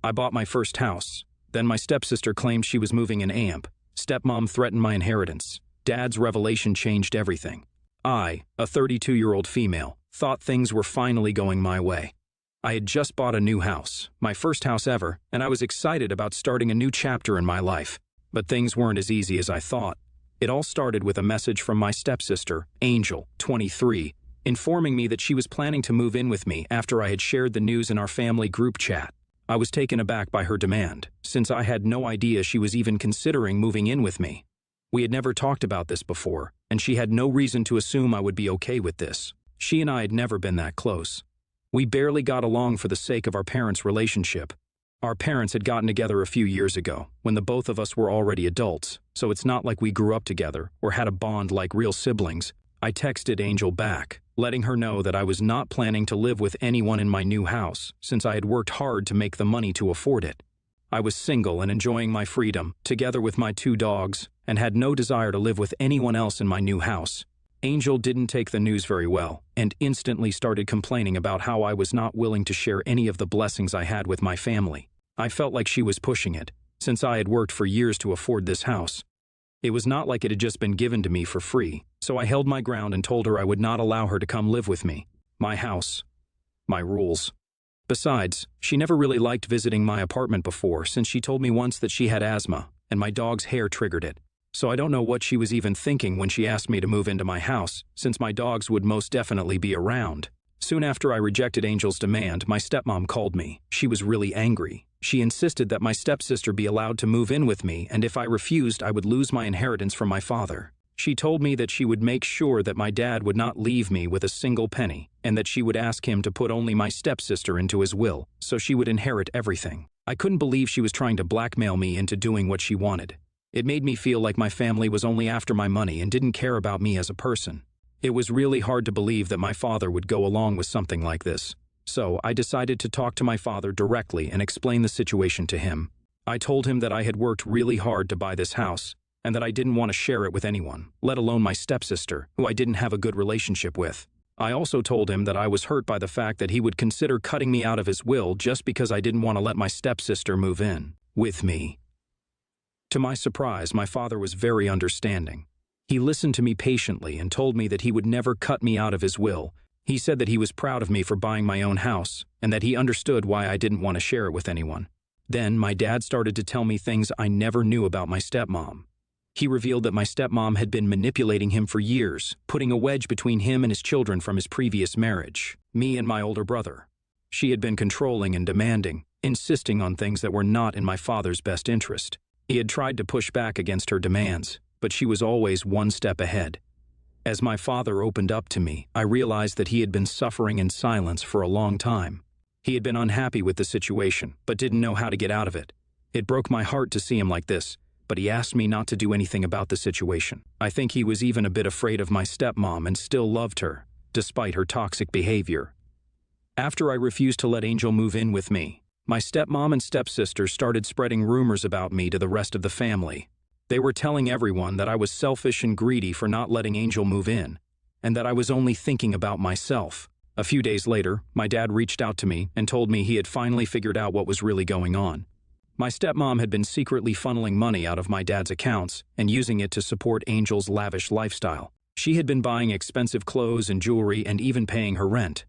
I bought my first house. Then my stepsister claimed she was moving an amp. Stepmom threatened my inheritance. Dad's revelation changed everything. I, a 32-year-old female, thought things were finally going my way. I had just bought a new house, my first house ever, and I was excited about starting a new chapter in my life. But things weren't as easy as I thought. It all started with a message from my stepsister, Angel, 23, informing me that she was planning to move in with me after I had shared the news in our family group chat. I was taken aback by her demand, since I had no idea she was even considering moving in with me. We had never talked about this before, and she had no reason to assume I would be okay with this. She and I had never been that close. We barely got along for the sake of our parents' relationship. Our parents had gotten together a few years ago, when the both of us were already adults, so it's not like we grew up together or had a bond like real siblings. I texted Angel back, letting her know that I was not planning to live with anyone in my new house, since I had worked hard to make the money to afford it. I was single and enjoying my freedom, together with my 2 dogs, and had no desire to live with anyone else in my new house. Angel didn't take the news very well, and instantly started complaining about how I was not willing to share any of the blessings I had with my family. I felt like she was pushing it, since I had worked for years to afford this house. It was not like it had just been given to me for free, so I held my ground and told her I would not allow her to come live with me. My house. My rules. Besides, she never really liked visiting my apartment before, since she told me once that she had asthma, and my dog's hair triggered it. So I don't know what she was even thinking when she asked me to move into my house, since my dogs would most definitely be around. Soon after I rejected Angel's demand, my stepmom called me. She was really angry. She insisted that my stepsister be allowed to move in with me, and if I refused, I would lose my inheritance from my father. She told me that she would make sure that my dad would not leave me with a single penny, and that she would ask him to put only my stepsister into his will, so she would inherit everything. I couldn't believe she was trying to blackmail me into doing what she wanted. It made me feel like my family was only after my money and didn't care about me as a person. It was really hard to believe that my father would go along with something like this. So I decided to talk to my father directly and explain the situation to him. I told him that I had worked really hard to buy this house, and that I didn't want to share it with anyone, let alone my stepsister, who I didn't have a good relationship with. I also told him that I was hurt by the fact that he would consider cutting me out of his will just because I didn't want to let my stepsister move in with me. To my surprise, my father was very understanding. He listened to me patiently and told me that he would never cut me out of his will. He said that he was proud of me for buying my own house, and that he understood why I didn't want to share it with anyone. Then my dad started to tell me things I never knew about my stepmom. He revealed that my stepmom had been manipulating him for years, putting a wedge between him and his children from his previous marriage, me and my older brother. She had been controlling and demanding, insisting on things that were not in my father's best interest. He had tried to push back against her demands, but she was always one step ahead. As my father opened up to me, I realized that he had been suffering in silence for a long time. He had been unhappy with the situation, but didn't know how to get out of it. It broke my heart to see him like this, but he asked me not to do anything about the situation. I think he was even a bit afraid of my stepmom and still loved her, despite her toxic behavior. After I refused to let Angel move in with me, my stepmom and stepsister started spreading rumors about me to the rest of the family. They were telling everyone that I was selfish and greedy for not letting Angel move in, and that I was only thinking about myself. A few days later, my dad reached out to me and told me he had finally figured out what was really going on. My stepmom had been secretly funneling money out of my dad's accounts and using it to support Angel's lavish lifestyle. She had been buying expensive clothes and jewelry and even paying her rent.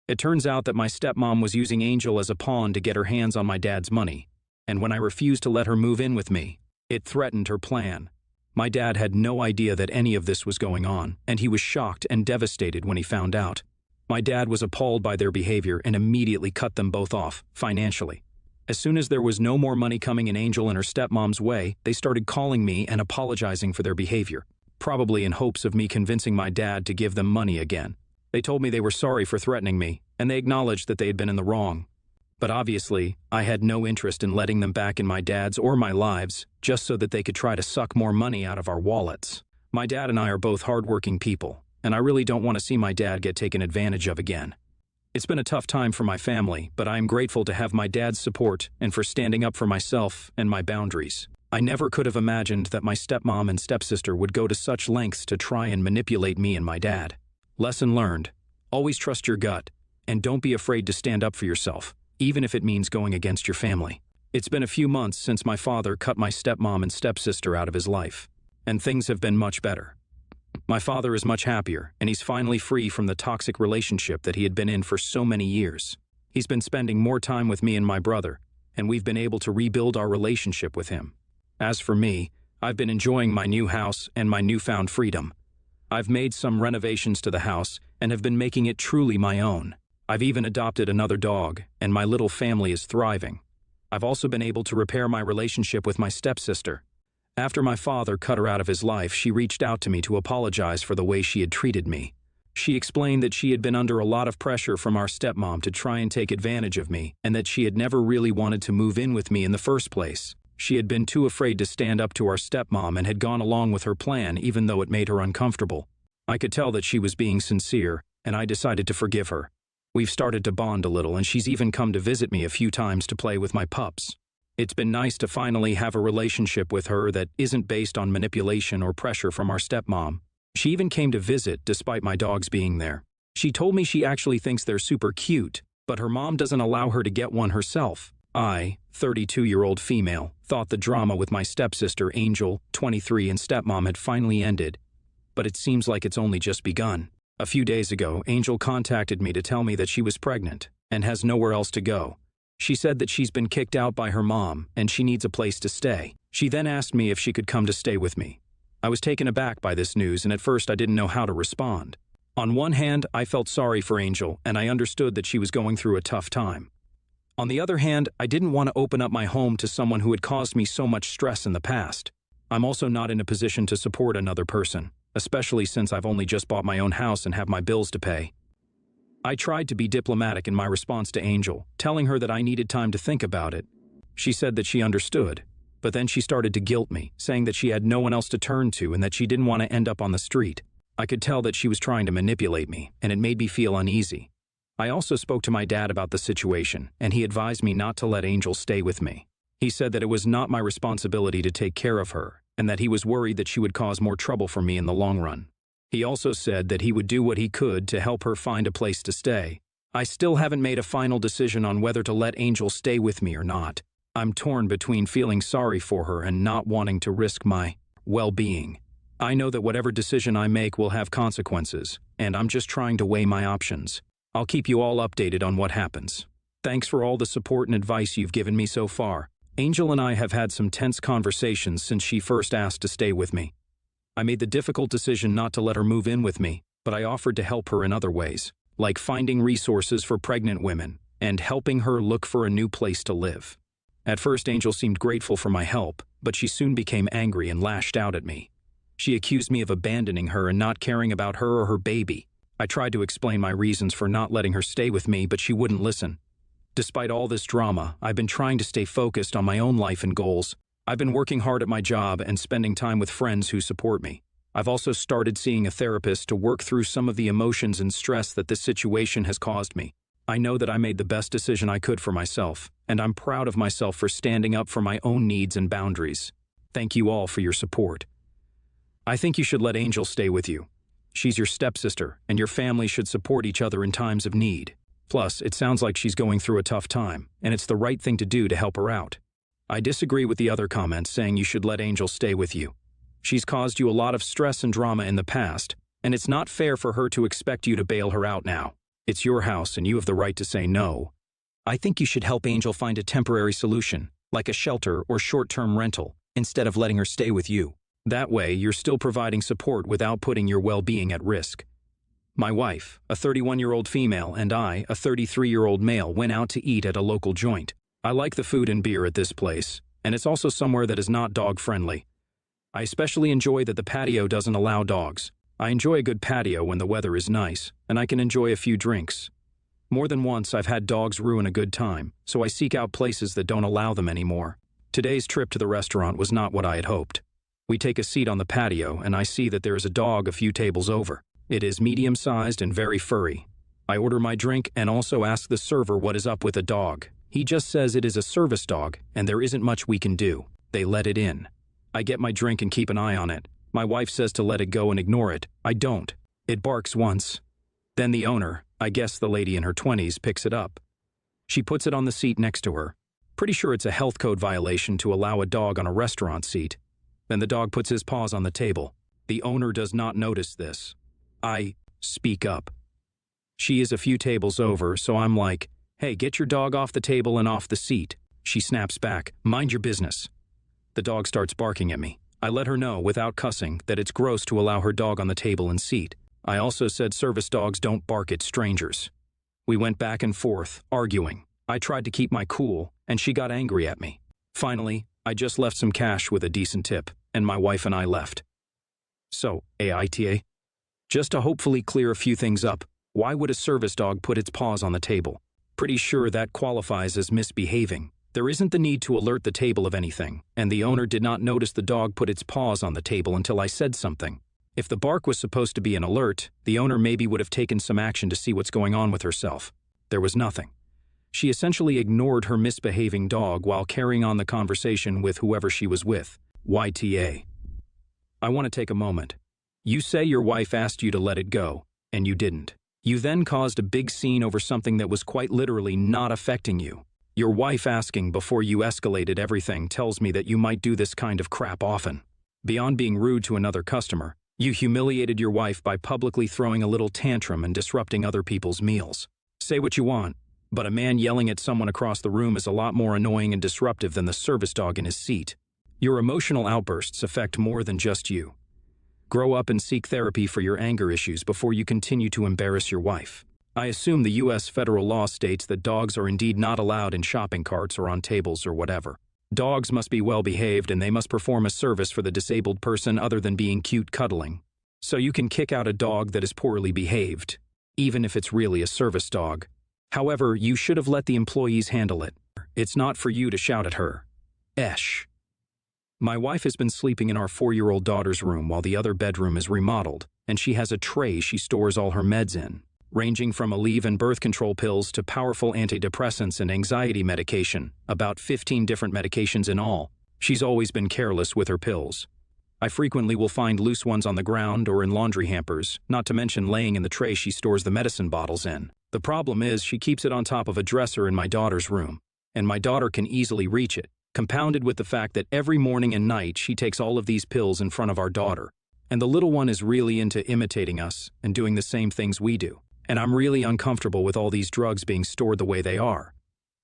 It turns out that my stepmom was using Angel as a pawn to get her hands on my dad's money, and when I refused to let her move in with me, it threatened her plan. My dad had no idea that any of this was going on, and he was shocked and devastated when he found out. My dad was appalled by their behavior and immediately cut them both off, financially. As soon as there was no more money coming in Angel and her stepmom's way, they started calling me and apologizing for their behavior, probably in hopes of me convincing my dad to give them money again. They told me they were sorry for threatening me, and they acknowledged that they had been in the wrong. But obviously, I had no interest in letting them back in my dad's or my lives, just so that they could try to suck more money out of our wallets. My dad and I are both hardworking people, and I really don't want to see my dad get taken advantage of again. It's been a tough time for my family, but I am grateful to have my dad's support and for standing up for myself and my boundaries. I never could have imagined that my stepmom and stepsister would go to such lengths to try and manipulate me and my dad. Lesson learned: always trust your gut, and don't be afraid to stand up for yourself. even if it means going against your family. It's been a few months since my father cut my stepmom and stepsister out of his life, and things have been much better. My father is much happier, and he's finally free from the toxic relationship that he had been in for so many years. He's been spending more time with me and my brother, and we've been able to rebuild our relationship with him. As for me, I've been enjoying my new house and my newfound freedom. I've made some renovations to the house and have been making it truly my own. I've even adopted another dog, and my little family is thriving. I've also been able to repair my relationship with my stepsister. After my father cut her out of his life, she reached out to me to apologize for the way she had treated me. She explained that she had been under a lot of pressure from our stepmom to try and take advantage of me, and that she had never really wanted to move in with me in the first place. She had been too afraid to stand up to our stepmom and had gone along with her plan even though it made her uncomfortable. I could tell that she was being sincere, and I decided to forgive her. We've started to bond a little, and she's even come to visit me a few times to play with my pups. It's been nice to finally have a relationship with her that isn't based on manipulation or pressure from our stepmom. She even came to visit despite my dogs being there. She told me she actually thinks they're super cute, but her mom doesn't allow her to get one herself. I, 32-year-old female, thought the drama with my stepsister Angel, 23, and stepmom had finally ended, but it seems like it's only just begun. A few days ago, Angel contacted me to tell me that she was pregnant and has nowhere else to go. She said that she's been kicked out by her mom and she needs a place to stay. She then asked me if she could come to stay with me. I was taken aback by this news, and at first I didn't know how to respond. On one hand, I felt sorry for Angel, and I understood that she was going through a tough time. On the other hand, I didn't want to open up my home to someone who had caused me so much stress in the past. I'm also not in a position to support another person, especially since I've only just bought my own house and have my bills to pay. I tried to be diplomatic in my response to Angel, telling her that I needed time to think about it. She said that she understood, but then she started to guilt me, saying that she had no one else to turn to and that she didn't want to end up on the street. I could tell that she was trying to manipulate me, and it made me feel uneasy. I also spoke to my dad about the situation, and he advised me not to let Angel stay with me. He said that it was not my responsibility to take care of her, and that he was worried that she would cause more trouble for me in the long run. He also said that he would do what he could to help her find a place to stay. I still haven't made a final decision on whether to let Angel stay with me or not. I'm torn between feeling sorry for her and not wanting to risk my well-being. I know that whatever decision I make will have consequences, and I'm just trying to weigh my options. I'll keep you all updated on what happens. Thanks for all the support and advice you've given me so far. Angel and I have had some tense conversations since she first asked to stay with me. I made the difficult decision not to let her move in with me, but I offered to help her in other ways, like finding resources for pregnant women and helping her look for a new place to live. At first, Angel seemed grateful for my help, but she soon became angry and lashed out at me. She accused me of abandoning her and not caring about her or her baby. I tried to explain my reasons for not letting her stay with me, but she wouldn't listen. Despite all this drama, I've been trying to stay focused on my own life and goals. I've been working hard at my job and spending time with friends who support me. I've also started seeing a therapist to work through some of the emotions and stress that this situation has caused me. I know that I made the best decision I could for myself, and I'm proud of myself for standing up for my own needs and boundaries. Thank you all for your support. I think you should let Angel stay with you. She's your stepsister, and your family should support each other in times of need. Plus, it sounds like she's going through a tough time, and it's the right thing to do to help her out. I disagree with the other comments saying you should let Angel stay with you. She's caused you a lot of stress and drama in the past, and it's not fair for her to expect you to bail her out now. It's your house and you have the right to say no. I think you should help Angel find a temporary solution, like a shelter or short-term rental, instead of letting her stay with you. That way, you're still providing support without putting your well-being at risk. My wife, a 31-year-old female, and I, a 33-year-old male, went out to eat at a local joint. I like the food and beer at this place, and it's also somewhere that is not dog-friendly. I especially enjoy that the patio doesn't allow dogs. I enjoy a good patio when the weather is nice, and I can enjoy a few drinks. More than once, I've had dogs ruin a good time, so I seek out places that don't allow them anymore. Today's trip to the restaurant was not what I had hoped. We take a seat on the patio, and I see that there is a dog a few tables over. It is medium-sized and very furry. I order my drink and also ask the server what is up with the dog. He just says it is a service dog, and there isn't much we can do. They let it in. I get my drink and keep an eye on it. My wife says to let it go and ignore it. I don't. It barks once. Then the owner, I guess the lady in her 20s, picks it up. She puts it on the seat next to her. Pretty sure it's a health code violation to allow a dog on a restaurant seat. Then the dog puts his paws on the table. The owner does not notice this. I speak up. She is a few tables over, so I'm like, "Hey, get your dog off the table and off the seat." She snaps back, "Mind your business." The dog starts barking at me. I let her know, without cussing, that it's gross to allow her dog on the table and seat. I also said service dogs don't bark at strangers. We went back and forth, arguing. I tried to keep my cool, and she got angry at me. Finally, I just left some cash with a decent tip, and my wife and I left. So, AITA? Just to hopefully clear a few things up, why would a service dog put its paws on the table? Pretty sure that qualifies as misbehaving. There isn't the need to alert the table of anything, and the owner did not notice the dog put its paws on the table until I said something. If the bark was supposed to be an alert, the owner maybe would have taken some action to see what's going on with herself. There was nothing. She essentially ignored her misbehaving dog while carrying on the conversation with whoever she was with. YTA. I want to take a moment. You say your wife asked you to let it go, and you didn't. You then caused a big scene over something that was quite literally not affecting you. Your wife asking before you escalated everything tells me that you might do this kind of crap often. Beyond being rude to another customer, you humiliated your wife by publicly throwing a little tantrum and disrupting other people's meals. Say what you want, but a man yelling at someone across the room is a lot more annoying and disruptive than the service dog in his seat. Your emotional outbursts affect more than just you. Grow up and seek therapy for your anger issues before you continue to embarrass your wife. I assume the U.S. federal law states that dogs are indeed not allowed in shopping carts or on tables or whatever. Dogs must be well behaved and they must perform a service for the disabled person other than being cute cuddling. So you can kick out a dog that is poorly behaved, even if it's really a service dog. However, you should have let the employees handle it. It's not for you to shout at her. Esh. My wife has been sleeping in our 4-year-old daughter's room while the other bedroom is remodeled, and she has a tray she stores all her meds in, ranging from Aleve and birth control pills to powerful antidepressants and anxiety medication, about 15 different medications in all. She's always been careless with her pills. I frequently will find loose ones on the ground or in laundry hampers, not to mention laying in the tray she stores the medicine bottles in. The problem is she keeps it on top of a dresser in my daughter's room, and my daughter can easily reach it, compounded with the fact that every morning and night she takes all of these pills in front of our daughter. And the little one is really into imitating us and doing the same things we do. And I'm really uncomfortable with all these drugs being stored the way they are.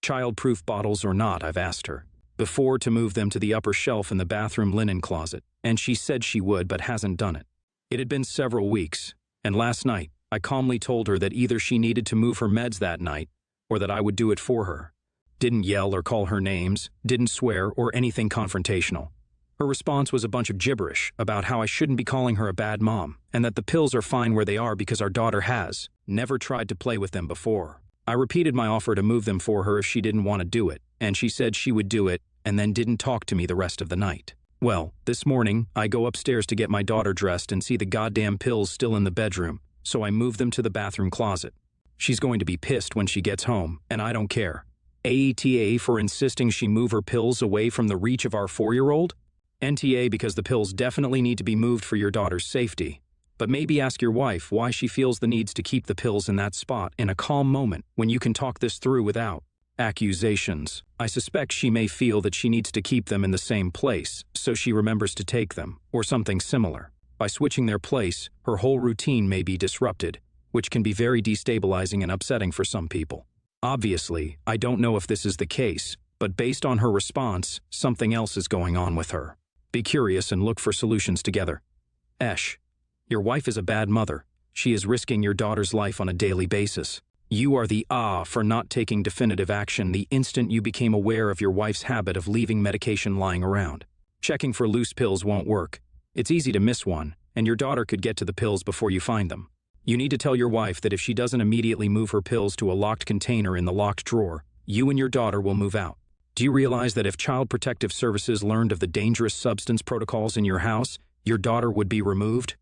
Child-proof bottles or not, I've asked her before to move them to the upper shelf in the bathroom linen closet, and she said she would but hasn't done it. It had been several weeks, and last night I calmly told her that either she needed to move her meds that night or that I would do it for her. Didn't yell or call her names, didn't swear or anything confrontational. Her response was a bunch of gibberish about how I shouldn't be calling her a bad mom and that the pills are fine where they are because our daughter has never tried to play with them before. I repeated my offer to move them for her if she didn't want to do it, and she said she would do it and then didn't talk to me the rest of the night. Well, this morning, I go upstairs to get my daughter dressed and see the goddamn pills still in the bedroom, so I move them to the bathroom closet. She's going to be pissed when she gets home, and I don't care. AETA for insisting she move her pills away from the reach of our 4-year-old? NTA because the pills definitely need to be moved for your daughter's safety. But maybe ask your wife why she feels the needs to keep the pills in that spot in a calm moment when you can talk this through without accusations. I suspect she may feel that she needs to keep them in the same place so she remembers to take them, or something similar. By switching their place, her whole routine may be disrupted, which can be very destabilizing and upsetting for some people. Obviously, I don't know if this is the case, but based on her response, something else is going on with her. Be curious and look for solutions together. Esh. Your wife is a bad mother. She is risking your daughter's life on a daily basis. You are the for not taking definitive action the instant you became aware of your wife's habit of leaving medication lying around. Checking for loose pills won't work. It's easy to miss one, and your daughter could get to the pills before you find them. You need to tell your wife that if she doesn't immediately move her pills to a locked container in the locked drawer, you and your daughter will move out. Do you realize that if Child Protective Services learned of the dangerous substance protocols in your house, your daughter would be removed?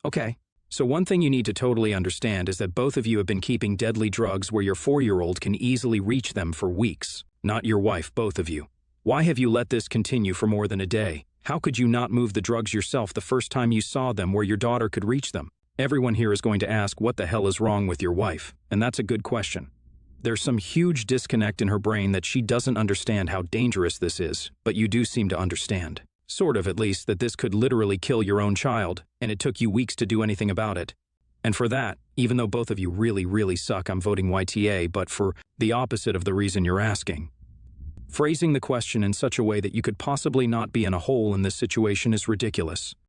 Okay, so one thing you need to totally understand is that both of you have been keeping deadly drugs where your 4-year-old can easily reach them for weeks. Not your wife, both of you. Why have you let this continue for more than a day? How could you not move the drugs yourself the first time you saw them where your daughter could reach them? Everyone here is going to ask what the hell is wrong with your wife, and that's a good question. There's some huge disconnect in her brain that she doesn't understand how dangerous this is, but you do seem to understand. Sort of, at least, that this could literally kill your own child, and it took you weeks to do anything about it. And for that, even though both of you really, really suck, I'm voting YTA, but for the opposite of the reason you're asking. Phrasing the question in such a way that you could possibly not be in a hole in this situation is ridiculous.